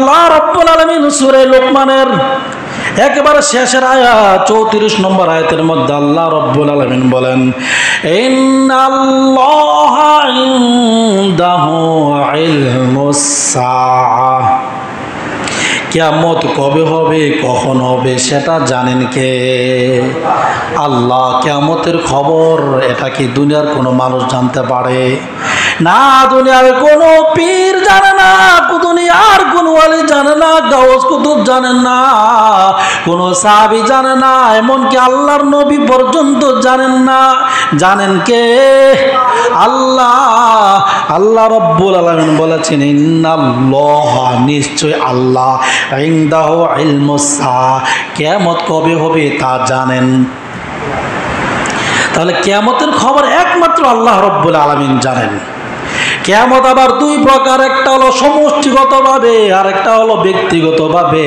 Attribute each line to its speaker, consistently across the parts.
Speaker 1: আল্লাহ রাব্বুল আলামিন সূরা লোকমানের একেবারে শেষের আয়াত 34 নম্বর আয়াতের মধ্যে আল্লাহ রাব্বুল আলামিন বলেন, ইন্নাল্লাহা ইনদাহু ইলমুস সাআহ, কিয়ামত কবে হবে, কখন হবে সেটা জানেন কে? আল্লাহ। কিয়ামতের খবর এটা কি দুনিয়ার কোনো মানুষ জানতে পারে? না, দুনিয়ার কোনো পীর জানে না, দুনিয়ার কোনো ওয়ালি জানে না, গাউস কুতুব জানেন না, কোনো সাহাবী জানে না, এমনকি আল্লাহর নবী পর্যন্ত জানেন না। জানেন কে? আল্লাহ। আল্লাহ রাব্বুল আলামিন বলেছেন, ইন্নাল্লাহা, নিশ্চয় আল্লাহ, ইনদাহু ইলমুস সাআহ, কিয়ামত কবে হবে তা জানেন। তাহলে কিয়ামতের খবর একমাত্র আল্লাহ রাব্বুল আলামিন জানেন। কিয়ামত আবার দুই প্রকার, একটা হলো সমষ্টিগতভাবে আর একটা হলো ব্যক্তিগতভাবে।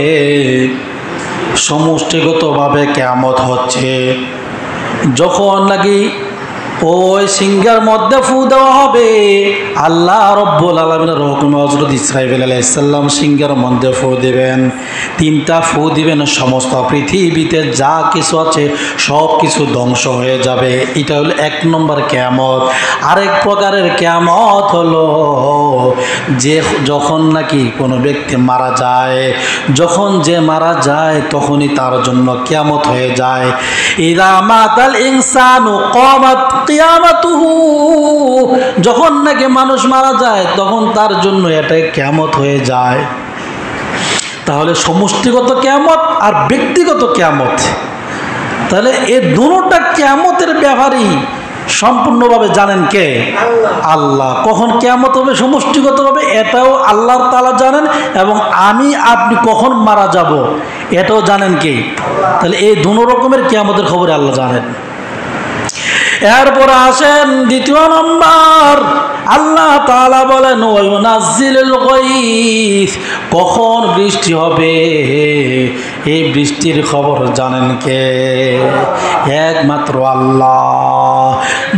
Speaker 1: সমষ্টিগতভাবে কিয়ামত হচ্ছে যখন নাকি ওই সিংহের মধ্যে ফু দেওয়া হবে। আল্লাহ রাব্বুল আলামিনের হুকুম, হযরত ইসরাঈল আলাইহিস সালাম সিংহের মধ্যে ফু দিবেন। 3টা ফু দিবেন, সমস্ত পৃথিবীতে যা কিছু আছে সব কিছু ধ্বংস হয়ে যাবে। এটা হলো 1 নম্বর কিয়ামত। আরেক প্রকারের কিয়ামত হলো যে যখন নাকি কোনো ব্যক্তি মারা যায়, যখন যে মারা যায় তখনই তার জন্য কিয়ামত হয়ে যায়। ইযা মাতাল ইনসানু ক্বামাত কিয়ামাতুহু, যখন নাকি মানুষ মারা যায় তখন তার জন্য এটা কিয়ামত হয়ে যায়। তাহলে সমষ্টিগত কিয়ামত আর ব্যক্তিগত কিয়ামত, তাহলে এই দুটোটা কিয়ামতের ব্যাপারই সম্পূর্ণভাবে জানেন কে? আল্লাহ। কখন কিয়ামত হবে সমষ্টিগতভাবে এটাও আল্লাহ তাআলা জানেন, এবং আমি আপনি কখন মারা যাব এটাও জানেন কে? তাহলে এই দুটো রকমের কিয়ামতের খবর আল্লাহ জানেন। এরপর আসেন দ্বিতীয় নম্বর, আল্লাহ তাআলা বলেন, ওয়ায়ুনাজ্জিলুল গায়স, কখন বৃষ্টি হবে এই বৃষ্টির খবর জানেন কে? একমাত্র আল্লাহ।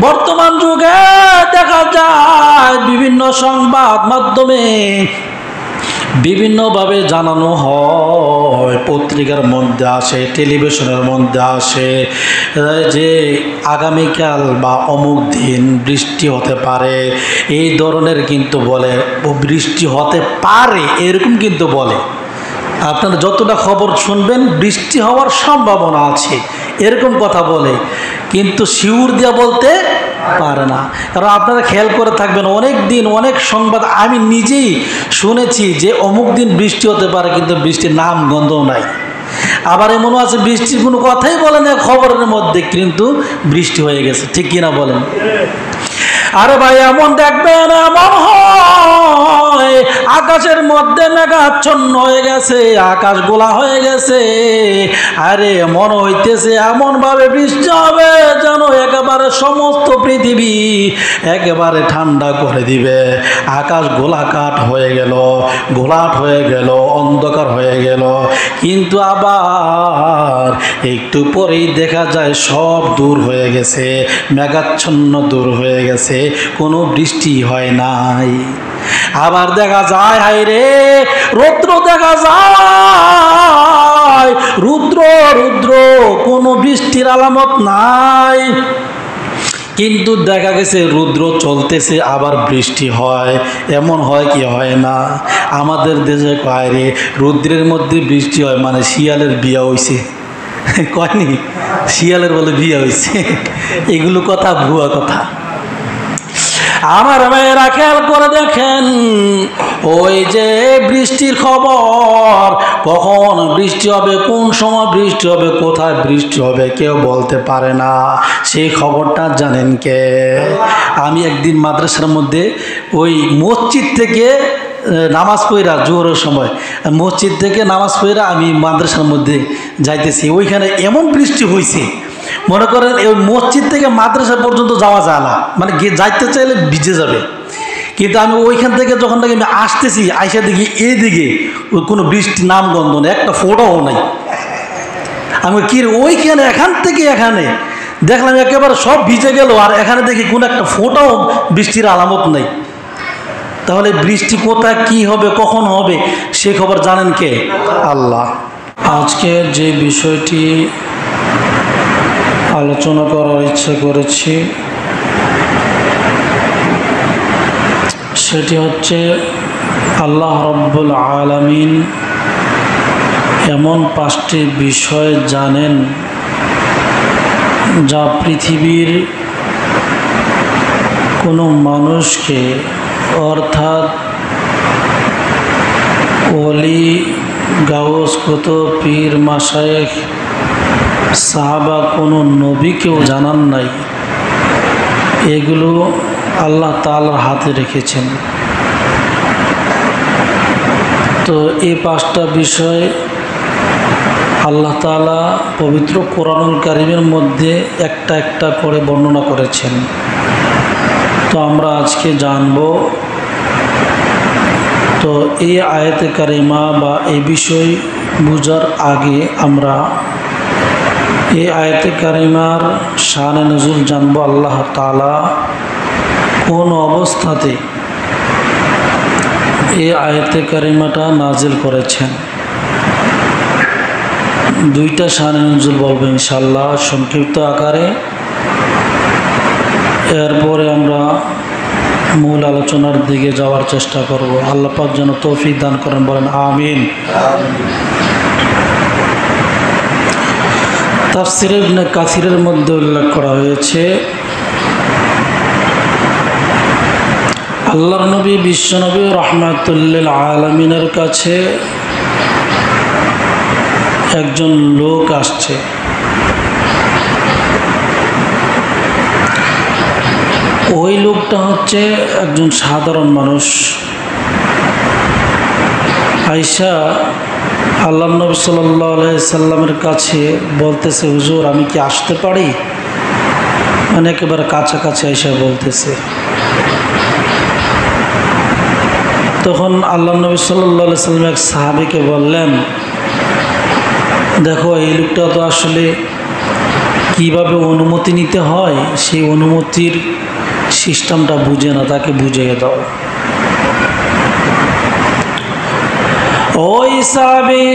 Speaker 1: বর্তমান যুগে দেখা যায় বিভিন্ন সংবাদ মাধ্যমে বিভিন্নভাবে জানানো হয়, পত্রিকার মধ্যে আসে, টেলিভিশনের মধ্যে আসে যে আগামীকাল বা অমুক দিন বৃষ্টি হতে পারে, এই ধরনের কিন্তু বলে, বৃষ্টি হতে পারে এরকম কিন্তু বলে। আপনারা যতটা খবর শুনবেন বৃষ্টি হওয়ার সম্ভাবনা আছে এরকম কথা বলে, কিন্তু শিউর দিয়া বলতে পারে না। কারণ আপনারা খেয়াল করে থাকবেন, অনেক দিন অনেক সংবাদ আমি নিজেই শুনেছি যে অমুক দিন বৃষ্টি হতে পারে, কিন্তু বৃষ্টির নাম গন্ধ নাই। আবার এমনও আছে বৃষ্টির কোনো কথাই বলে না খবরের মধ্যে, কিন্তু বৃষ্টি হয়ে গেছে। ঠিক কিনা বলেন? আরে ভাই, এমন দেখবেন এমন হয় আকাশের মধ্যে মেঘাচ্ছন্ন হয়ে গেছে, আকাশ গোলা হয়ে গেছে, আরে মনে হইতেছে এমন ভাবে বৃষ্টি হবে যেন একেবারে সমস্ত পৃথিবী একেবারে ঠান্ডা করে দিবে। আকাশ গোলাকাট হয়ে গেল, গোলাট হয়ে গেল, অন্ধকার হয়ে গেল, কিন্তু আবার একটু পরেই দেখা যায় সব দূর হয়ে গেছে, মেঘাচ্ছন্ন দূর হয়ে গেছে, কোনো বৃষ্টি হয় নাই। আবার দেখা যায় হায় রে রৌদ্র দেখা যায়, রুদ্র রুদ্র, কোনো বৃষ্টির আলামত নাই। কিন্তু দেখা গেছে রুদ্র চলতেছে আবার বৃষ্টি হয়। এমন হয় কি হয় না? আমাদের দেশে কয় রে রুদ্রের মধ্যে বৃষ্টি হয় মানে শিয়ালের বিয়া হইছে, কয়নি? শিয়ালের বলে বিয়া হইছে। এগুলো কথা ভুয়া কথা। আমার মেয়েরা খেয়াল করে দেখেন, ওই যে বৃষ্টির খবর, কখন বৃষ্টি হবে, কোন সময় বৃষ্টি হবে, কোথায় বৃষ্টি হবে কেউ বলতে পারে না। সেই খবরটা জানেন কে? আমি একদিন মাদ্রাসার মধ্যে ওই মসজিদ থেকে নামাজ পড়া, জোহরের সময় মসজিদ থেকে নামাজ পড়া আমি মাদ্রাসার মধ্যে যাইতেছি, ওইখানে এমন বৃষ্টি হয়েছে, মনে করেন ওই মসজিদ থেকে মাদ্রাসা পর্যন্ত যাওয়া যায় না, মানে যাইতে চাইলে ভিজে যাবে। কিন্তু আমি ওইখান থেকে যখন নাকি আমি আসতেছি, আইসা দেখি এইদিকে কোনো বৃষ্টি নাম গন্ধ নেই, একটা ফোঁটাও নাই। আমি কি ওইখানে এখান থেকে এখানে দেখলাম একেবারে সব ভিজে গেল, আর এখানে দেখি কোনো একটা ফোঁটাও বৃষ্টির আলামত নেই। তাহলে বৃষ্টি কোথায় কি হবে কখন হবে সে খবর জানেন কে? আল্লাহ। আজকে যে বিষয়টি আলোচনা করার ইচ্ছা করেছি সেটি হচ্ছে আল্লাহ রব্বুল আলামিন এমন 5টি বিষয় জানেন যা পৃথিবীর কোনো মানুষকে অর্থাৎ ওলি গাউস কুতুব পীর মাশায়েখ সাহাবা কোনো নবীকেও জানান নাই। এগুলো আল্লাহ তাআলার হাতে রেখেছেন। তো এই 5টা বিষয় আল্লাহ তাআলা পবিত্র কোরআনুল কারীমের মধ্যে একটা একটা করে বর্ণনা করেছেন। তো আমরা আজকে জানব। তো এই আয়াতে কারিমা বা এই বিষয় বুঝার আগে আমরা এই আয়াতে কারিমার শানে নজুল জানব। আল্লাহ তাআলা কোন অবস্থাতে এই আয়াতে কারিমাটা নাজিল করেছেন। 2টা শানে নজুল বলবো ইনশাআল্লাহ সংক্ষিপ্ত আকারে। এরপরে আমরা মূল আলোচনার দিকে যাওয়ার চেষ্টা করব। আল্লাহ পাক যেন তৌফিক দান করেন, বলেন আমিন। তাফসীর ইবনে কাসিরের মধ্যে উল্লেখ করা হয়েছে আল্লাহর নবী বিশ্বনবী রাহমাতুল্লিল আলামিনের কাছে একজন লোক আসছে। ওই লোকটা হচ্ছে একজন সাধারণ মানুষ। আয়েশা আল্লাহর নবী সাল্লাল্লাহু আলাইহি সাল্লামের কাছে বলতেছে, হুজুর আমি কি আসতে পারি? মানে একেবারে কাছাকাছি আয়েশা বলতেছে। তখন আল্লাহর নবী সাল্লাল্লাহু আলাইহি সাল্লাম এক সাহাবীকে বললেন, দেখো এই লোকটা তো আসলে কিভাবে অনুমতি নিতে হয় সেই অনুমতির সিস্টেমটা বুঝে না, তাকে বুঝিয়ে দাও। ওই সাহাবী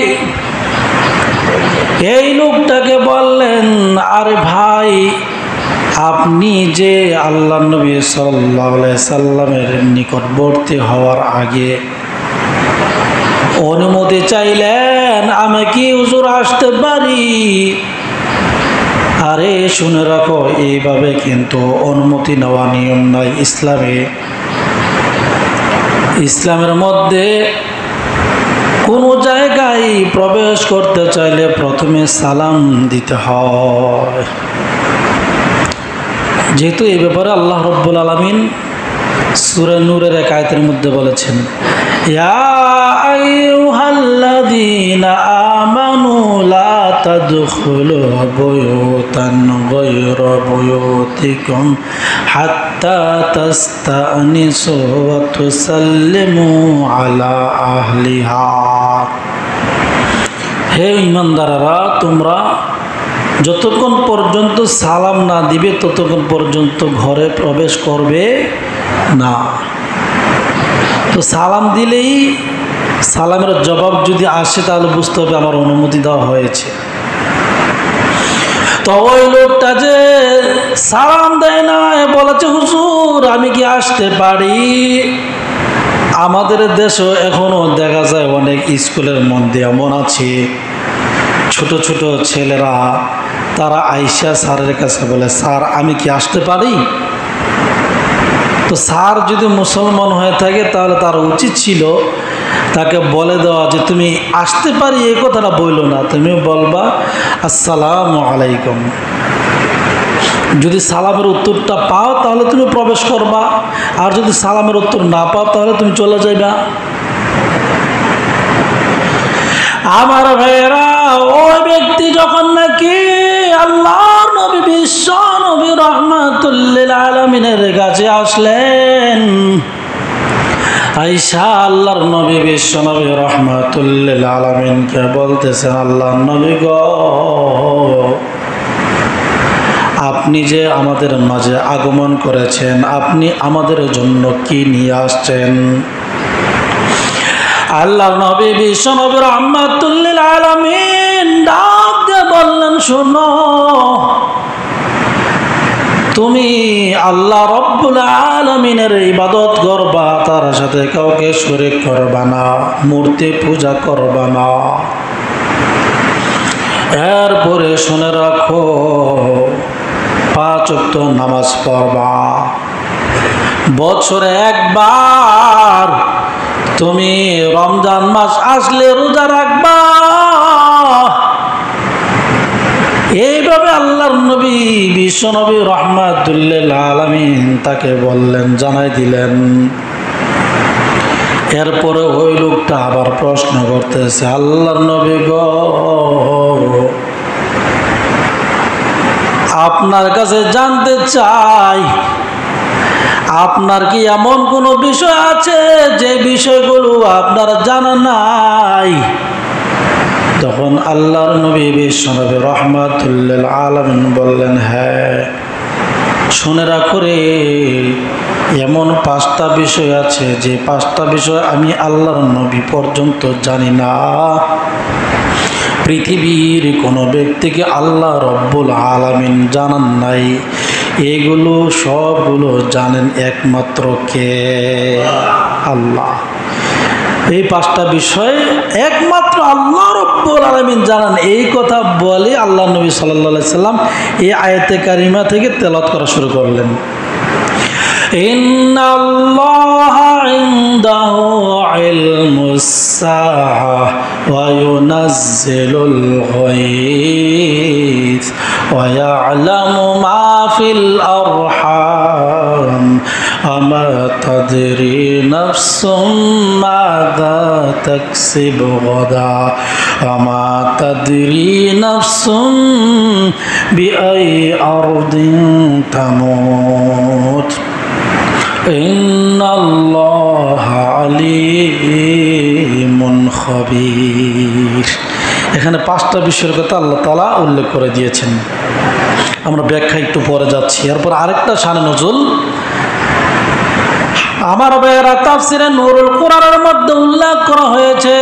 Speaker 1: এই লোকটাকে বললেন, আরে ভাই আপনি যে আল্লাহর নবী সাল্লাল্লাহু আলাইহি সাল্লামের নিকটবর্তী হওয়ার আগে অনুমতি চাইলেন, আমি কি হুজুর আসতে পারি? আরে শুনে রাখো, এইভাবে কিন্তু অনুমতি নেওয়া নিয়ম নাই ইসলামে। ইসলামের মধ্যে কোনো জায়গায় প্রবেশ করতে চাইলে প্রথমে সালাম দিতে হয়। যেহেতু এই ব্যাপারে আল্লাহ রব্বুল আলামিন সূরা নূরের এক আয়াতের মধ্যে বলেছেন, ইয়া আইয়ুহাল্লাযীনা আমানু লা তাদখুলু বুয়ুতান গায়রা বুয়ুতিকুম হাত্তা তাস্তানিসু ওয়া তুসাল্লিমু আলা আহলিহা। হে ঈমানদাররা, তোমরা যতক্ষণ পর্যন্ত সালাম না দিবে ততক্ষণ পর্যন্ত ঘরে প্রবেশ করবে না। তো সালাম দিলেই সালামের জবাব যদি আসে তাহলে বুঝতে হবে আমার অনুমতি দেওয়া হয়েছে। তো ওই লোকটা যে সালাম দেয় না, বলেছে হুজুর আমি কি আসতে পারি? আমাদের দেশে এখনো দেখা যায় অনেক স্কুলের মধ্যে এমন আছে ছোট ছোট ছেলেরা, তারা আয়েশা স্যারের কাছে বলে, স্যার আমি কি আসতে পারি? তো স্যার যদি মুসলমান হয়ে থাকে তাহলে তার উচিত ছিল তাকে বলে দেওয়া যে তুমি আসতে পারি এই কথাটা বললো না, তুমি বলবা আসসালামু আলাইকুম। যদি সালামের উত্তরটা পাও তাহলে তুমি প্রবেশ করবা, আর যদি সালামের উত্তর না পাও তাহলে তুমি চলে যাইবা। আমার ভাইয়েরা, ওই ব্যক্তি যখন নাকি আল্লাহর নবী বিশ্ব নবী রাহমাতুল্লিল আলামিনের কাছে আসলেন, আয়েশা আল্লাহর নবী বিশ্ব নবী রাহমাতুল্লিল আলামিনকে বলতেছেন, আল্লাহর নবী গো আপনি যে আমাদের মাঝে আগমন করেছেন, আপনি আমাদের জন্য কি নিয়ে আসছেন? আল্লাহর নবী বিশ্ব নবী রাহমাতুল লিল আলামিন ডাক দিয়ে বললেন, শোনো, তুমি আল্লাহ রব্বুল আলামিনের ইবাদত করবা, তার সাথে কাউকে শরীক করবা না, মূর্তি পূজা করবা না। এরপরে শুনে রাখো, 5 ওয়াক্ত নামাজ পড়বা, বছরে একবার তুমি রমজান মাস আসলে রোজা রাখবা। এইভাবে আল্লাহর নবী বিশ্ব নবী রাহমাতুল লিল আলামিন তাকে বললেন, জানাই দিলেন। এরপরে ওই লোকটা আবার প্রশ্ন করতেছে, আল্লাহর নবী গো, আপনার কাছে জানতে চাই, আপনার কি এমন কোনো বিষয় আছে যে বিষয়গুলো আপনার জানা নাই? তখন আল্লাহর নবী বিশ্ব নবী রাহমাতুল লিল আলামিন বললেন, হ্যাঁ, শুনে রাখো রে, এমন 5টা বিষয় আছে যে 5টা বিষয় আমি আল্লাহর নবী পর্যন্ত জানি না। পৃথিবীর কোনো ব্যক্তিকে আল্লাহ রব্বুল আলামিন জানান নাই। এগুলো সবগুলো জানেন একমাত্র কে? আল্লাহ। এই 5টা বিষয় একমাত্র আল্লাহ রব্বুল আলামিন জানান। এই কথা বলে আল্লাহ নবী সাল্লাল্লাহু আলাইহি সাল্লাম এই আয়াতে কারিমা থেকে তেলাওয়াত করা শুরু করলেন। ইন্নাল্লাহা ইনদাহু ইলমুস সাআহ ওয়া ইউনাজ্জিলুল গায়থ ওয়া ইয়ালামু মা ফিল আরহাম আমা তাদরি নাফসুম মাযা তাকসিবু গাদা আমা তাদরি নাফসুম বিআই আরদিন তামুত ইন্নাল্লাহা আলিমুন খবীর। এখানে 5টা বিষয়ের কথা আল্লাহ তাআলা উল্লেখ করে দিয়েছেন। আমরা ব্যাখ্যা একটু পরে যাচ্ছি। এরপর আরেকটা শানে নজুল আমার ভাইয়েরা তাফসিরে নূরুল কুরআনের মধ্যে উল্লেখ করা হয়েছে।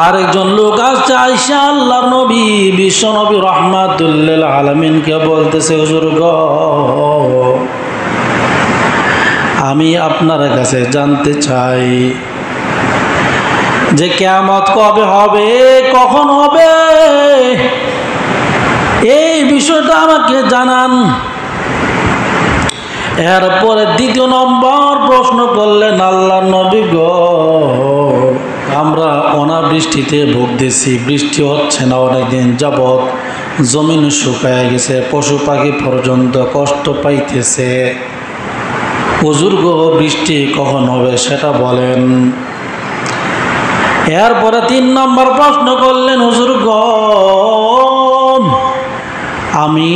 Speaker 1: আরেকজন লোক আসছে, আয়েশা আল্লাহর নবী বিশ্ব নবী রাহমাতুল লিল আলামিনকে বলতেছে, হুজুর গো, আমি আপনার কাছে জানতে চাই যে কিয়ামত কবে হবে, কখন হবে, এই বিষয়টা আমাকে জানান। এরপরে 2 নম্বর প্রশ্ন করলেন, আল্লাহর নবী গো, আমরা অনাবৃষ্টিতে ভুগতেছি, বৃষ্টি হচ্ছে না অনেকদিন যাবৎ, জমিন শুকায় গেছে, পশু পাখি পর্যন্ত কষ্ট পাইতেছে। হুজুর গো, বৃষ্টি কখন হবে সেটা বলেন। এরপরে 3 নম্বর প্রশ্ন করলেন, হুজুর গো, আমি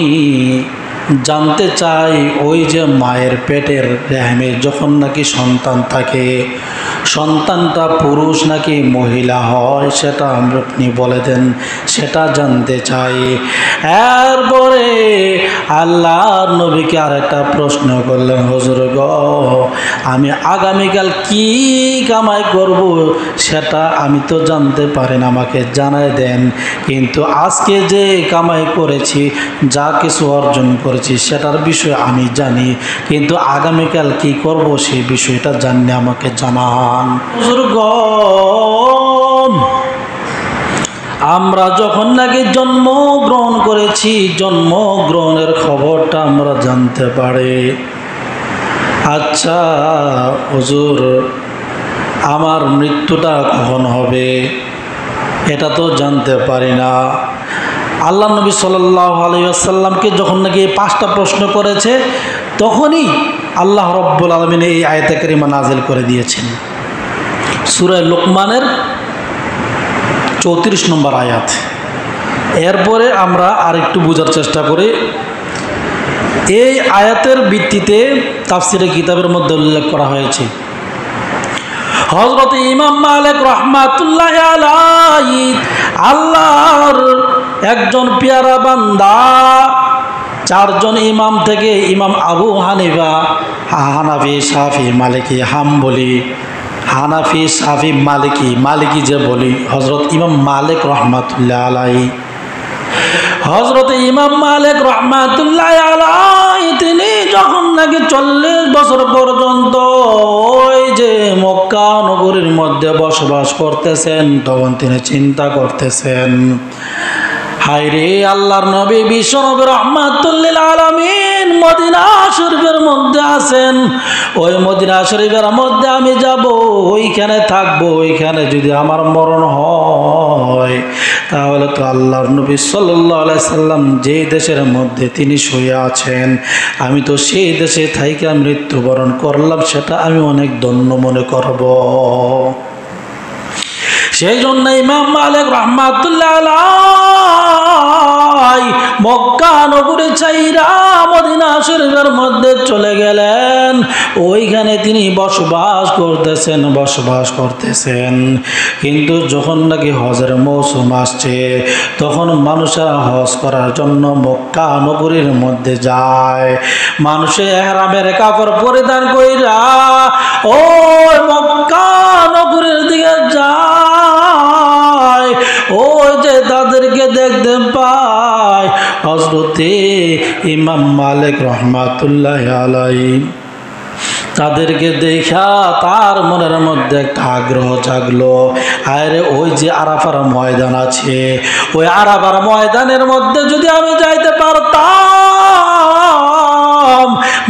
Speaker 1: জানতে চাই, ওই যে মায়ের পেটের রেহেমে যখন নাকি সন্তান থাকে, সন্তানটা পুরুষ নাকি মহিলা হয়, সেটা আপনি বলে দেন, সেটা জানতে চাই। এরপরে আল্লাহর নবীকে আরেকটা প্রশ্ন করলেন, হুজুর গো, আমি আগামীকাল কি কামাই করব সেটা আমি তো জানতে পারি না, আমাকে জানায় দেন। কিন্তু আজকে যে কামাই করেছি, যা কিছু অর্জন করেছি, সেটার বিষয় আমি জানি, কিন্তু আগামীকাল কি করব সেই বিষয়টা জানলে আমাকে জানান। হুজুর গো, আমরা যখন নাকি জন্মগ্রহণ করেছি, জন্মগ্রহণের খবরটা আমরা জানতে পারি। আচ্ছা হুজুর, আমার মৃত্যুটা কখন হবে এটা তো জানতে পারি না। আল্লাহ নবী সাল্লাল্লাহু আলাইহি ওয়াসাল্লামকে যখন নাকি 5টা প্রশ্ন করেছে, তখনই আল্লাহ রব্বুল আলামিন এই আয়াতে কারিমা নাজিল করে দিয়েছেন। সূরা লুকমানের 34 নম্বর আয়াত। এরপরে আমরা আরেকটু বোঝার চেষ্টা করি। এই আয়াতের ভিত্তিতে তাফসিরে কিতাবের মধ্যে উল্লেখ করা হয়েছে, হযরত ইমাম মালিক রাহমাতুল্লাহি আলাইহি, আল্লাহর একজন পেয়ারা বান্দা চারজন ইমাম থেকে ইমাম আবু হানিফা, হানাফি, শাফি, মালিকি, হাম্বলি, হানাফি, শাফি, মালিকি, মালিকি যে বলি হজরত ইমাম মালিক রহমাতুল্লাহ আলাইহি, হজরত ইমাম মালিক রহমাতুল্লাহ আলাইহি তিনি যখন নাকি 40 বছর পর্যন্ত ওই যে মক্কা নগরীর মধ্যে বসবাস করতেছেন, তখন তিনি চিন্তা করতেছেন, হায়রে আল্লাহর নবী বিশ্বনবী রাহমাতুল আলামিন মদিনা শরীফের মধ্যে আছেন, ওই মদিনা শরীফের মধ্যে আমি যাব, ওইখানে থাকবো, ওইখানে যদি আমার মরণ হয় তাহলে তো আল্লাহর নবী সাল্লাল্লাহু আলাইহি সাল্লাম যে দেশের মধ্যে তিনি শুয়ে আছেন আমি তো সেই দেশে থাইকা মৃত্যুবরণ করলাম, সেটা আমি অনেক ধন্য মনে করব। সেই জন্য ইমাম মালিক রহমাতুল্লাহ আলাইহি মক্কা নগরী ছাইরা মদিনা শরীফের মধ্যে চলে গেলেন, ওইখানে তিনি বসবাস করতেছেন। কিন্তু যখন নাকি হজের মৌসুম আসছে তখন মানুষেরা হজ করার জন্য মক্কা নগরীর মধ্যে যায়, মানুষে ইহরামের কাপড় পরিধান কইরা ওই মক্কা নগরীর দিকে যায়, ওই যে তাদেরকে দেখতে পায় হযরতে ইমাম মালিক রহমাতুল্লাহ আলাইহি। তাদেরকে দেখা তার মনের মধ্যে একটা আগ্রহ জাগলো, আরে ওই যে আরাফার ময়দান আছে, ওই আরাফার ময়দানের মধ্যে যদি আমি যাইতে পারতাম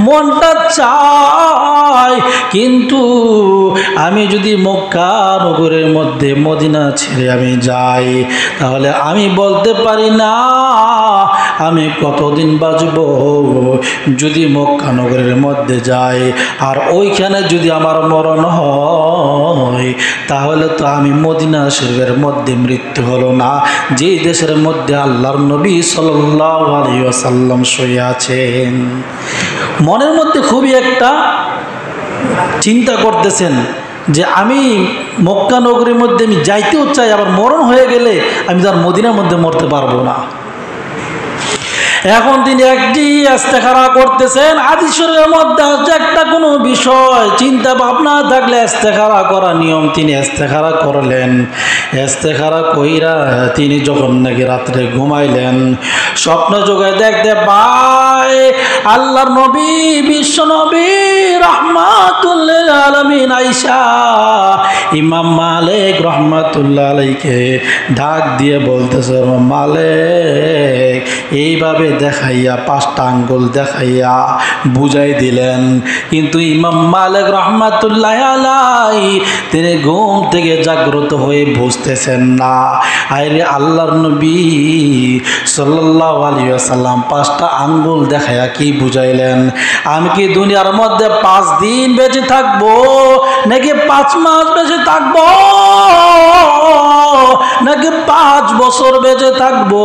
Speaker 1: মনটা চায়, কিন্তু আমি যদি মক্কা নগরের মধ্যে মদিনা ছেড়ে আমি যাই তাহলে আমি বলতে পারি না আমি কতদিন বাঁচব। যদি মক্কা নগরের মধ্যে যাই আর ওইখানে যদি আমার মরণ হয় তাহলে তো আমি মদিনা শরীফের মধ্যে মৃত্যু হলো না, যে দেশের মধ্যে আল্লাহর নবী সাল্লাল্লাহু আলাইহি ওয়াসাল্লাম শুয়ে আছেন। মনের মধ্যে খুবই একটা চিন্তা করতেছেন যে আমি মক্কা নগরীর মধ্যে আমি যাইতেও চাই, আবার মরণ হয়ে গেলে আমি তার মদিনার মধ্যে মরতে পারবো না। এখন তিনি একটি ইস্তেখারা করতেছেন, হাদিস শরীফের মধ্যে একটা কোনো বিষয় চিন্তা ভাবনা থাকলে ইস্তেখারা করা নিয়ম, তিনি ইস্তেখারা করলেন। ইস্তেখারা কইরা তিনি যখন নাকি রাত্রে ঘুমাইলেন স্বপ্ন যোগে দেখতে পায় আল্লাহর নবী বিশ্ব নবী রহমাতুল্লিল আলামিন আয়েশা ইমাম মালিক রহমাতুল্লাহ আলাইহিকে ডাক দিয়ে বলতেছে, মালিক, এইভাবে দেখাইয়া 5টা আঙ্গুল দেখাইয়া বুঝাই দিলেন। কিন্তু ইমাম মালিক রহমাতুল্লাহ আলাইহি তিনি ঘুম থেকে জাগ্রত হয়ে বুঝতেছেন না, আরে আল্লাহর নবী সাল্লাল্লাহু আলাইহি ওয়াসাল্লাম 5টা আঙ্গুল দেখাইয়া কি বুঝাইলেন? আমি কি দুনিয়ার মধ্যে 5 দিন বেঁচে থাকবো নাকি 5 মাস বেঁচে থাকবো নাকি 5 বছর বেঁচে থাকবো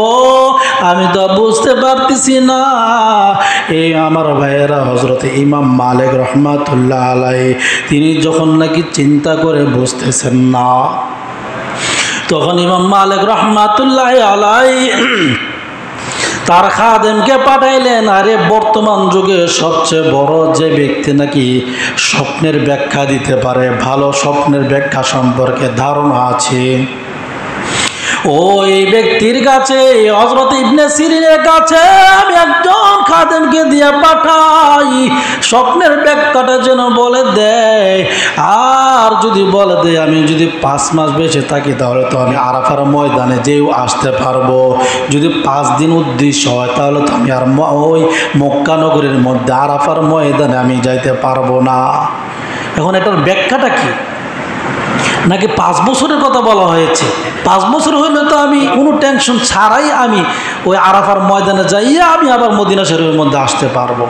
Speaker 1: আমি তো বুঝতে পারতেছি না। এই আমার ভাইয়েরা, হযরতে ইমাম মালিক রহমাতুল্লাহ আলাইহি তিনি যখন নাকি চিন্তা করে বুঝতেছেন না, তখন ইমাম মালিক রহমাতুল্লাহ আলাইহি তার খাদেমকে পাঠাইলেন। আরে বর্তমান যুগে সবচেয়ে বড় যে ব্যক্তি নাকি স্বপ্নের ব্যাখ্যা দিতে পারে, ভালো স্বপ্নের ব্যাখ্যা সম্পর্কে ধারণা আছে, ওই ব্যক্তির কাছে হযরত ইবনে সিরিনের কাছে আমি একজন খাদেমকে দিয়ে পাঠাই, স্বপ্নের ব্যাখ্যাটা যেন বলে দেয়। আর যদি বলে দেয় আমি যদি 5 মাস বেঁচে থাকি তাহলে তো আমি আরাফার ময়দানে যেও আসতে পারবো, যদি 5 দিন উদ্দেশ্য হয় তাহলে তো আমি আর ওই মক্কা নগরীর মধ্যে আরাফার ময়দানে আমি যাইতে পারবো না। এখন এটার ব্যাখ্যাটা কি? নাকি 5 বছরের কথা বলা হয়েছে? 5 বছর হইলে তো আমি কোনো টেনশন ছাড়াই আমি ওই আরাফার ময়দানে যাইয়া আমি আবার মদিনা শরীফের মধ্যে আসতে পারবো।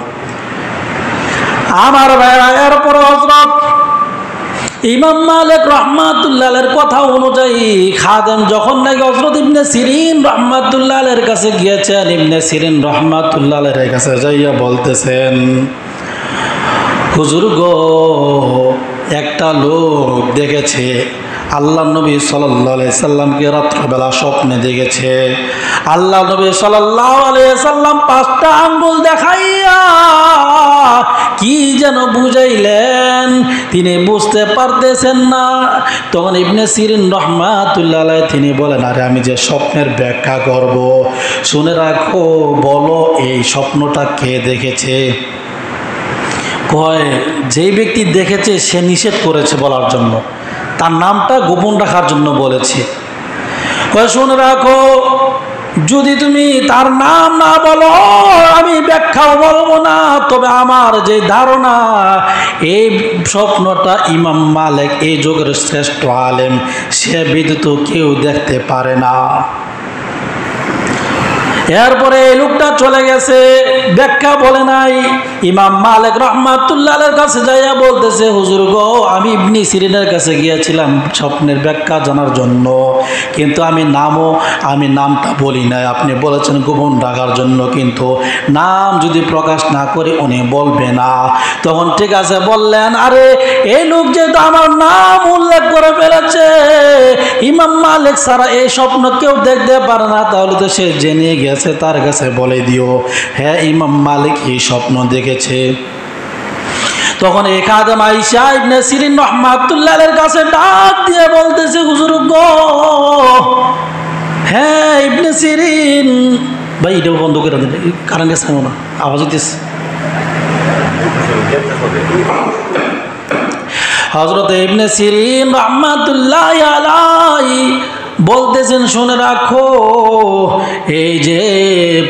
Speaker 1: আমার ভাইরা, এরপর হযরত ইমাম মালিক রহমাতুল্লাহ আলাইহির কথা অনুযায়ী খাদেম যখন নাকি হযরত ইবনে সিরিন রহমাতুল্লাহ আলাইহির কাছে গিয়েছেন, ইবনে সিরিন রহমাতুল্লাহ আলাইহির কাছে যাইয়া বলতেছেন, হুজুর গো, একটা লোক দেখেছে আল্লাহ নবী সাল্লাল্লাহু আলাইহি সাল্লামকে রাত্রবেলা স্বপ্নে দেখেছে। আল্লাহ নবী সাল্লাল্লাহু আলাইহি সাল্লাম 5টা আঙ্গুল দেখাইয়া কি যেন বুঝাইলেন, তিনি বুঝতে পারতেছেন না। তখন ইবনে সিরিন রাহমাতুল্লাহ আলাইহি তিনি বলেন, আরে আমি যে স্বপ্নের ব্যাখ্যা করব, শুনে রাখো, বলো এই স্বপ্নটা কে দেখেছে? কয়, যেই ব্যক্তি দেখেছে সে নিষেধ করেছে বলার জন্য, তার নামটা গোপন রাখার জন্য বলেছে। কয়, শুনে রাখো, যদি তুমি তার নাম না বলো আমি ব্যাখ্যাও বলবো না, তবে আমার যে ধারণা এই স্বপ্নটা ইমাম মালিক এই যুগের শ্রেষ্ঠ আলেম, সে ব্যতীত কেউ দেখতে পারে না। এরপরে এই লোকটা চলে গেছে, ব্যাখ্যা বলে নাই। ইমাম মালিক রাহমাতুল্লাহ আলাইহির কাছে যাইয়া বলতেছে, হুজুর গো, আমি ইবনে সিরিনের কাছে গিয়েছিলাম স্বপ্নের ব্যাখ্যা জানার জন্য, কিন্তু আমি নামটা বলি নাই, আপনি বলেছেন গোপন রাখার জন্য, কিন্তু নাম যদি প্রকাশ না করে উনি বলবে না। তখন ঠিক আছে বললেন, আরে এই লোক যেহেতু আমার নাম উল্লেখ করে ফেলেছে, ইমাম মালিক ছাড়া এই স্বপ্ন কেউ দেখতে পারে না, তাহলে তো সে জেনে গেছে, তার কাছে বলে দিও হ্যাঁ ইমাম মালিক এই স্বপ্ন দেখেছে। তখন এই খাদেম আয়েশা ইবনে সিরিন রাহমাতুল্লাহ আলাইহির কাছে ডাক দিয়ে বলতেছে, হুজুর গো, হ্যাঁ ইবনে সিরিন, ভাই এটা বন্ধ করে দেন, কারেন্ট গেছে না, আওয়াজ হইতেছে। হযরত ইবনে সিরিন রাহমাতুল্লাহ আলাইহি বলতেছেন, শুনে রাখো, এই যে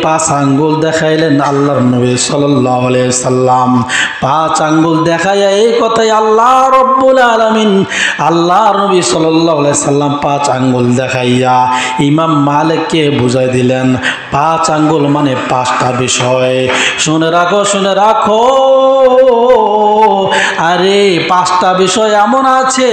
Speaker 1: 5 আঙ্গুল দেখাইলেন আল্লাহর নবী সাল্লাল্লাহু আলাইহি সাল্লাম, 5 আঙ্গুল দেখাইয়া এই কথাই আল্লাহ রব্বুল আলামিন আল্লাহর নবী সাল্লাল্লাহু আলাইহি সাল্লাম 5 আঙ্গুল দেখাইয়া ইমাম মালিককে বুঝাই দিলেন 5 আঙ্গুল মানে 5টা বিষয়। শুনে রাখো, শুনে রাখো, আরে 5টা বিষয় এমন আছে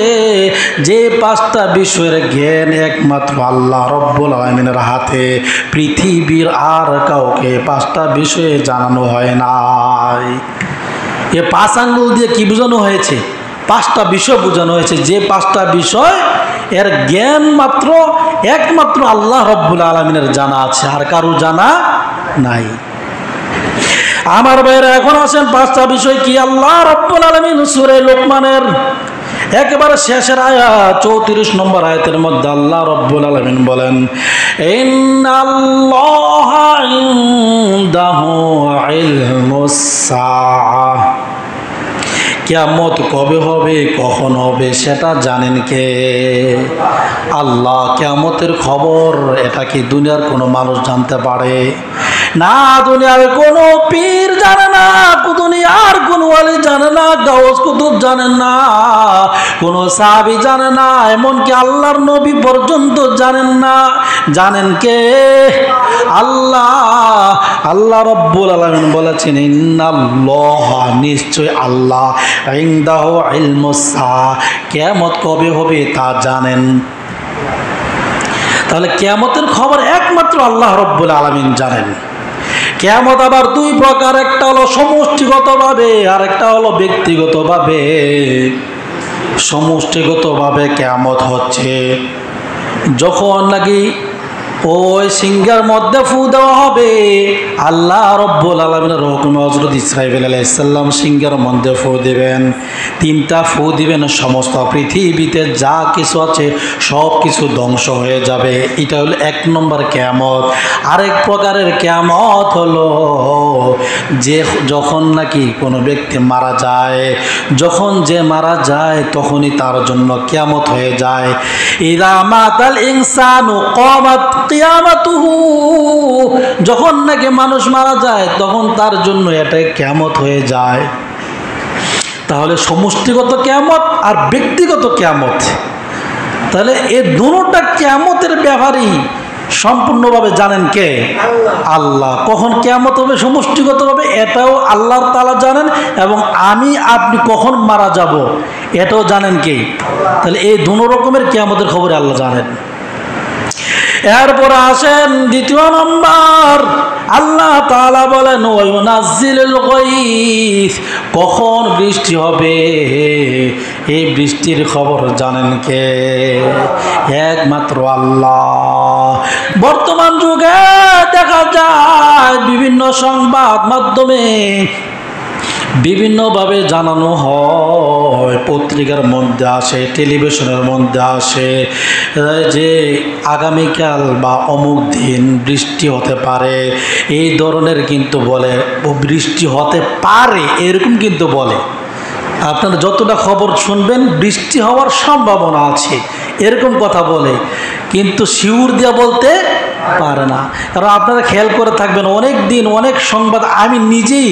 Speaker 1: যে 5টা বিষয়ের জ্ঞান একমাত্র আল্লাহ রব্বুল আলামিনের হাতে, পৃথিবীর আর কাউকে 5টা বিষয়ে জানানো হয় নাই। এ 5 আঙ্গুল দিয়ে কি বোঝানো হয়েছে? 5টা বিষয় বোঝানো হয়েছে, যে 5টা বিষয় এর জ্ঞান মাত্র একমাত্র আল্লাহ রব্বুল আলামিনের জানা আছে, আর কারো জানা নাই। আমার ভাইরা, এখন আসেন 5টা বিষয় কি। আল্লাহ রব্বুল আলামিন সূরা লোকমানের একেবারে শেষের আয়াত 34 নম্বর আয়াতের মধ্যে আল্লাহ রব্বুল আলামিন বলেন, ইন্নাল্লাহা ইনদাহু ইলমুস সাআহ, কিয়ামত কবে হবে, কখন হবে সেটা জানেন কে? আল্লাহ। কিয়ামতের খবর এটা কি দুনিয়ার কোনো মানুষ জানতে পারে? না, দুনিয়ার কোনো পীর জানে না, দুনিয়ার কোনো ওয়ালি জানে না, গাউস কুতুব জানেন না, কোনো সাহাবী জানে না, এমনকি আল্লাহর নবী পর্যন্ত জানেন না। জানেন কে? আল্লাহ। আল্লাহ রব্বুল আলামিন বলেছেন, ইন্নাল্লাহা, নিশ্চয় আল্লাহ, ইনদাহু ইলমুস সাআহ, কিয়ামত কবে হবে তা জানেন। তাহলে কিয়ামতের খবর একমাত্র আল্লাহ রব্বুল আলামিন জানেন। কিয়ামত আবার 2 প্রকার, একটা হলো সমষ্টিগতভাবে আর একটা হলো ব্যক্তিগতভাবে। সমষ্টিগতভাবে কিয়ামত হচ্ছে যখন নাকি ওই সিংহের মধ্যে ফু দেওয়া হবে। আল্লাহ রব্বুল আলামিনের হুকুমে হযরত ইসরাঈল আলাইহিস সালাম সিংহের মধ্যে ফু দিবেন। 3টা ফু দিবেন, সমস্ত পৃথিবীতে যা কিছু আছে সব কিছু ধ্বংস হয়ে যাবে। এটা হলো 1 নম্বর কিয়ামত। আরেক প্রকারের কিয়ামত হলো যে যখন নাকি কোনো ব্যক্তি মারা যায়, যখন যে মারা যায় তখনই তার জন্য কিয়ামত হয়ে যায়। ইযা মাতাল ইনসানু ক্বামাত কিয়ামাতুহু, যখন নাকি মানুষ মারা যায় তখন তার জন্য এটাই কিয়ামত হয়ে যায়। তাহলে সমষ্টিগত কিয়ামত আর ব্যক্তিগত কিয়ামত, তাহলে এই দুটোটা কিয়ামতের ব্যাপারই সম্পূর্ণভাবে জানেন কে? আল্লাহ। কখন কিয়ামত হবে সমষ্টিগতভাবে এটাও আল্লাহ তাআলা জানেন, এবং আমি আপনি কখন মারা যাব এটাও জানেন কে? তাহলে এই দুটো রকমের কিয়ামতের খবর আল্লাহ জানেন। এরপর আসেন 2 নম্বর, আল্লাহ তাআলা বলেন ওয়ায়ুনাজ্জিলুল গায়স, কখন বৃষ্টি হবে এই বৃষ্টির খবর জানেন কে? একমাত্র আল্লাহ। বর্তমান যুগে দেখা যায় বিভিন্ন সংবাদ মাধ্যমে বিভিন্নভাবে জানানো হয়, পত্রিকার মধ্যে আসে, টেলিভিশনের মধ্যে আসে যে আগামীকাল বা অমুক দিন বৃষ্টি হতে পারে, এই ধরনের কিন্তু বলে, বৃষ্টি হতে পারে এরকম কিন্তু বলে। আপনারা যতটা খবর শুনবেন বৃষ্টি হওয়ার সম্ভাবনা আছে এরকম কথা বলে, কিন্তু শিউর দিয়া বলতে পারে না। কারণ আপনারা খেয়াল করে থাকবেন অনেক দিন অনেক সংবাদ আমি নিজেই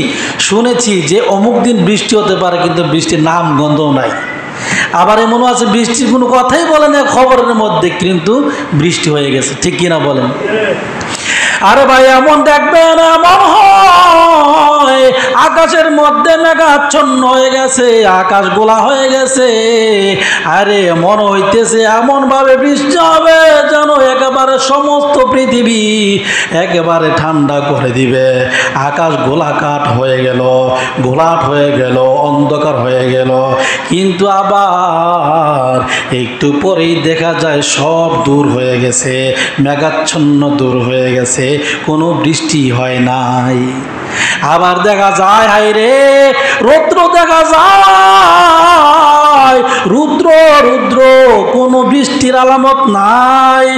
Speaker 1: শুনেছি যে অমুক দিন বৃষ্টি হতে পারে, কিন্তু বৃষ্টির নাম গন্ধও নাই। আবার এমনও আছে বৃষ্টির কোনো কথাই বলে না খবরের মধ্যে, কিন্তু বৃষ্টি হয়ে গেছে। ঠিক কিনা বলেন? আরে ভাই এমন দেখবেন এমন হয় আকাশের মধ্যে মেঘাচ্ছন্ন হয়ে গেছে, আকাশ গোলা হয়ে গেছে, আরে মনে হইতেছে এমন ভাবে বৃষ্টি হবে যেন একেবারে সমস্ত পৃথিবী একেবারে ঠান্ডা করে দিবে। আকাশ গোলাকাট হয়ে গেল, গোলাট হয়ে গেল, অন্ধকার হয়ে গেল, কিন্তু আবার একটু পরেই দেখা যায় সব দূর হয়ে গেছে, মেঘাচ্ছন্ন দূর হয়ে গেছে, কোনো বৃষ্টি হয় নাই। আবার দেখা যায় হায় রে রৌদ্র দেখা যায়, রুদ্র রুদ্র, কোনো বৃষ্টির আলামত নাই।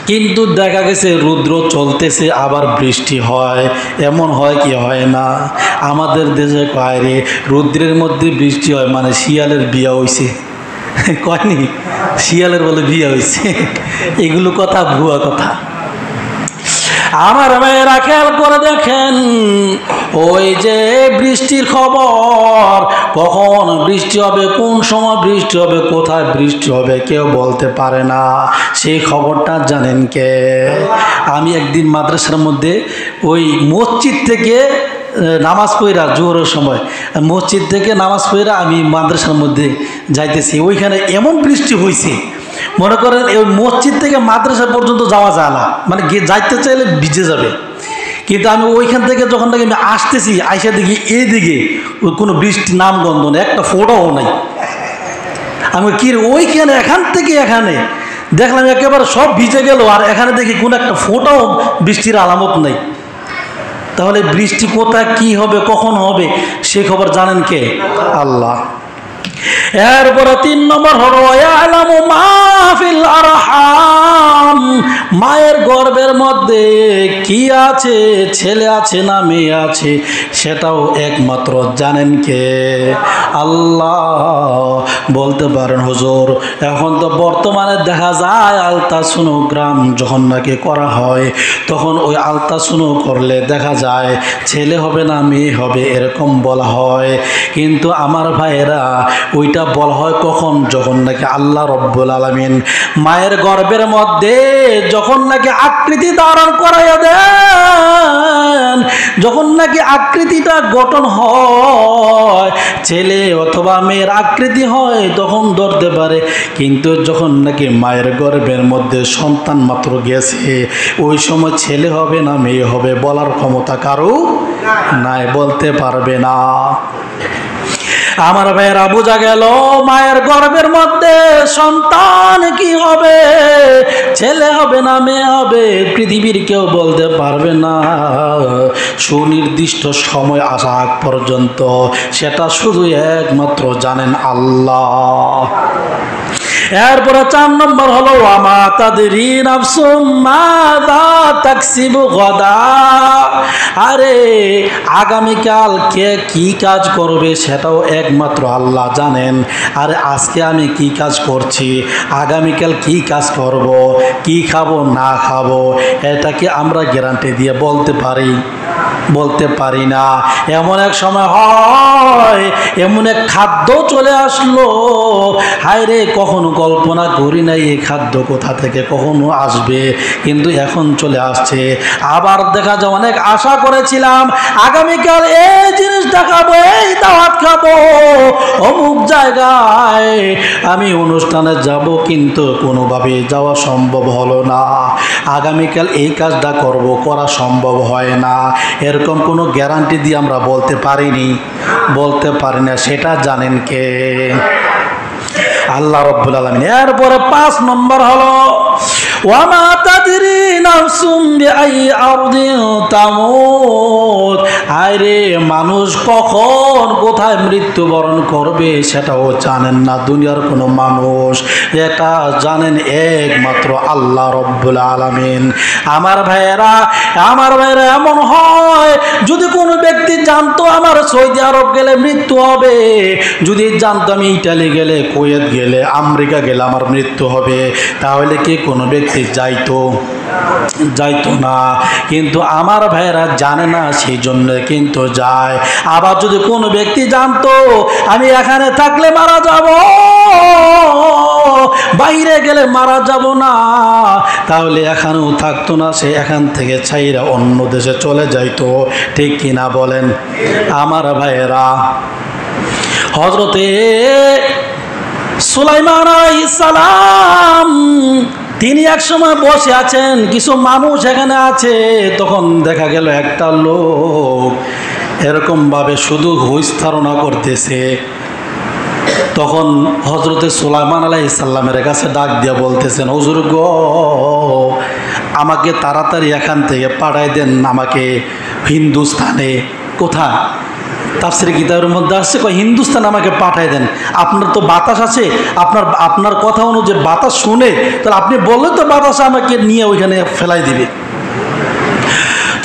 Speaker 1: কিন্তু দেখা গেছে রুদ্র চলতেছে আবার বৃষ্টি হয়। এমন হয় কি হয় না? আমাদের দেশে কয় রে রুদ্রের মধ্যে বৃষ্টি হয় মানে শিয়ালের বিয়া হইছে, কয়নি? শিয়ালের বলে বিয়া হইছে। এগুলো কথা ভুয়া কথা। আমার মেয়েরা খেয়াল করে দেখেন, ওই যে বৃষ্টির খবর, কখন বৃষ্টি হবে, কোন সময় বৃষ্টি হবে, কোথায় বৃষ্টি হবে কেউ বলতে পারে না। সেই খবরটা জানেন কে? আমি একদিন মাদ্রাসার মধ্যে ওই মসজিদ থেকে নামাজ পড়া, জোহরের সময় মসজিদ থেকে নামাজ পড়া আমি মাদ্রাসার মধ্যে যাইতেছি, ওইখানে এমন বৃষ্টি হয়েছে মনে করেন ওই মসজিদ থেকে মাদ্রাসা পর্যন্ত যাওয়া যায় না, মানে যাইতে চাইলে ভিজে যাবে। কিন্তু আমি ওইখান থেকে যখন নাকি আমি আসতেছি, আইসা দেখি এইদিকে ওই কোনো বৃষ্টি নাম গন্ধ নেই, একটা ফোঁটাও নাই। আমি কি ওইখানে এখান থেকে এখানে দেখলাম একেবারে সব ভিজে গেল, আর এখানে দেখি কোনো একটা ফোঁটাও বৃষ্টির আলামত নেই। তাহলে বৃষ্টি কোথায় কি হবে কখন হবে সে খবর জানেন কে? আল্লাহ। এরপরে 3 নম্বর হলো ইয়ালামু মা ফিল আরহাম, মায়ের গর্ভের মধ্যে কি আছে, ছেলে আছে না মেয়ে আছে, সেটাও একমাত্র জানেন কে? আল্লাহ। বলতে পারেন হুজুর এখন তো বর্তমানে দেখা যায় আলট্রাসোনোগ্রাম যখন নাকি করা হয়, তখন ওই আলট্রাসোনো করলে দেখা যায় ছেলে হবে না মেয়ে হবে এরকম বলা হয়। কিন্তু আমার ভাইয়েরা ওইটা বলা হয় কখন? যখন নাকি আল্লাহ রব্বুল আলামিন মায়ের গর্ভের মধ্যে যখন নাকি আকৃতি ধারণ করাইয়া দেন, যখন নাকি আকৃতিটা গঠন হয়, ছেলে অথবা মেয়ের আকৃতি হয় তখন ধরতে পারে। কিন্তু যখন নাকি মায়ের গর্ভের মধ্যে সন্তান মাত্র গেছে, ওই সময় ছেলে হবে না মেয়ে হবে বলার ক্ষমতা কারো নাই, বলতে পারবে না। আমার ভাইয়েরা বোঝা গেল মায়ের গর্ভের মধ্যে সন্তান কি হবে, ছেলে হবে না মেয়ে হবে পৃথিবীর কেউ বলতে পারবে না, সুনির্দিষ্ট সময় আসা আগ পর্যন্ত। সেটা শুধু একমাত্র জানেন আল্লাহ। এরপরে 4 নম্বর হলো ওয়ামা তাদরি নাফসুম মাযা তাকসিবু গাদা, আরে আগামীকাল কে কি কাজ করবে সেটাও একমাত্র আল্লাহ জানেন। আরে আজকে আমি কি কাজ করছি, আগামীকাল কি কাজ করব, কি খাবো না খাবো, এটা কি আমরা গ্যারান্টি দিয়ে বলতে পারি? বলতে পারি না। এমন এক সময় হয়, এমন এক খাদ্য চলে আসলো, হায় রে কখনো কল্পনা করি নাই এই খাদ্য কোথা থেকে কখনো আসবে, কিন্তু এখন চলে আসছে। আবার দেখা যায় অনেক আশা করেছিলাম আগামীকাল এই জিনিসটা খাবো, এই দাওয়াত খাবো, অমুক জায়গায় আমি অনুষ্ঠানে যাব, কিন্তু কোনোভাবে যাওয়া সম্ভব হলো না। আগামীকাল এই কাজটা করব, করা সম্ভব হয় না। এরকম কোনো গ্যারান্টি দিয়ে আমরা বলতে পারি না। সেটা জানেন কে? আল্লাহ রাব্বুল আলামিন। এরপরে 5 নম্বর হলো ওয়ামা তাদরি নাফসুম বিআই আরদিন তামুত। আরে মানুষ কখন কোথায় মৃত্যুবরণ করবে সেটাও জানেন না দুনিয়ার কোনো মানুষ। এটা জানেন একমাত্র আল্লাহ রাব্বুল আলামিন। আমার ভাইয়েরা এমন হয়, যদি কোনো ব্যক্তি জানতো আমার সৌদি আরব গেলে মৃত্যু হবে, যদি জানতো আমি ইটালি গেলে, কুয়েত গেলে, আমেরিকা গেলে আমার মৃত্যু হবে, তাহলে কি কোনো ব্যক্তি যাইতো না। কিন্তু আমার ভাইয়েরা জানে না, সেই জন্য কিন্তু যায়। আবার যদি কোনো ব্যক্তি জানতো আমি এখানে থাকলে মারা যাব, বাইরে গেলে মারা যাব না, তাহলে এখানেও থাকতো না, সে এখান থেকে ছাইরা অন্য দেশে চলে যাইতো। ঠিক কিনা বলেন আমার ভাইয়েরা? হযরতে সুলাইমান আলাইহিস সালাম তিনি এক সময় বসে আছেন, কিছু মানুষ এখানে আছে। তখন দেখা গেল একটা লোক এরকমভাবে শুধু হুইস্তারণা করতেছে। তখন হযরতে সুলাইমান আলাইহিস সালামের কাছে ডাক দিয়ে বলতেছেন, হুজুর গো, আমাকে তাড়াতাড়ি এখান থেকে পাঠাই দেন, আমাকে হিন্দুস্তানে। কোথায়? তাফসীরে কিতাবের মধ্যে আসছে হিন্দুস্তান আমাকে পাঠাই দেন। আপনার তো বাতাস আছে, আপনার কথা অনুযায়ী বাতাস শুনে, তাহলে আপনি বললে তো বাতাস আমাকে নিয়ে ওইখানে ফেলাই দিবে।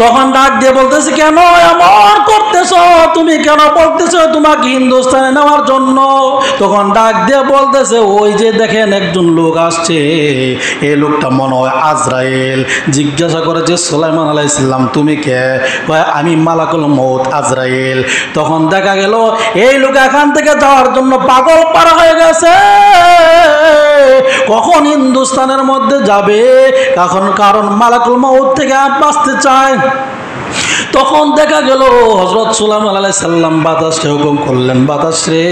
Speaker 1: তখন ডাক দিয়ে বলতেছে, কেন এমন করতেছ? তুমি কেন বলতেছো তোমাকে হিন্দুস্তানে নেওয়ার জন্য? তখন ডাক দিয়ে বলতেছে, ওই যে দেখেন একজন লোক আসছে, এই লোকটা মনে হয় আজরাইল। জিজ্ঞাসা করেছে, সুলাইমান আলাইহিস সালাম তুমি কে? আমি মালাকুল মউত আজরাইল। তখন দেখা গেল এই লোক এখান থেকে যাওয়ার জন্য পাগল পারা হয়ে গেছে। কখন হিন্দুস্তানের মধ্যে যাবে, কারণ মালাকুল মউত থেকে বাঁচতে চায়। তখন দেখা গেল হযরত সুলাইমান আলাইহিস সালাম বাতাসকে হুকুম করলেন, বাতাস রে,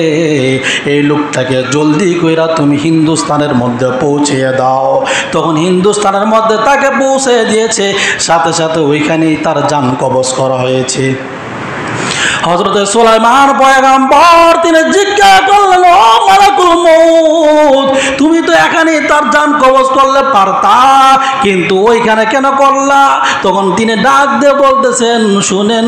Speaker 1: এই লোকটাকে জলদি কইরা তুমি হিন্দুস্তানের মধ্যে পৌঁছিয়ে দাও। তখন হিন্দুস্তানের মধ্যে তাকে পৌঁছে দিয়েছে, সাথে সাথে ওইখানেই তার জান কবজ করা হয়েছে। হযরত সুলাইমান পয়গম্বর তিনি জিজ্ঞাসা করলেন, ও মালাকুল মউত, তুমি তো এখানে তার জান কবজ করলে পারতা, কিন্তু ওইখানে কেন করলা? তখন তিনি ডাক দিয়ে বলতেছেন, শুনেন,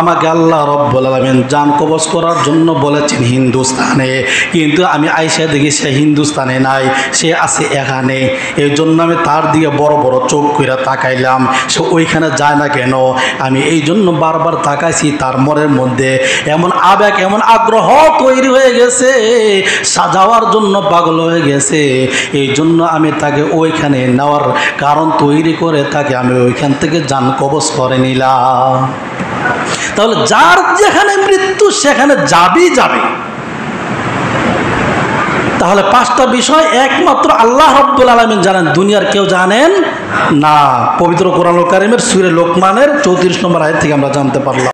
Speaker 1: আমাকে আল্লাহ রাব্বুল আলামিন জান কবজ করার জন্য বলেছেন হিন্দুস্তানে, কিন্তু আমি আইসা দেখি সে হিন্দুস্তানে নাই, সে আছে এখানে। এই জন্য আমি তার দিকে বড় বড় চোখ কইরা তাকাইলাম, সে ওইখানে যায় না কেন? আমি এই জন্য বারবার তাকাইছি, তার মনের মধ্যে এমন আবেগ, এমন আগ্রহ তৈরি হয়ে গেছে, সাজাওয়ার জন্য পাগল হয়ে গেছে। এই জন্য আমি তাকে ওইখানে নেওয়ার কারণ তৈরি করে তাকে আমি ওইখান থেকে জান কবজ করে নিলাম। তাহলে যার যেখানে মৃত্যু সেখানে যাবে। তাহলে 5টা বিষয় একমাত্র আল্লাহ রাব্বুল আলামিন জানেন, দুনিয়ার কেউ জানেন না। পবিত্র কোরআনুল কারীমের সূরা লোকমানের 34 নম্বর আয়াত থেকে আমরা জানতে পারলাম।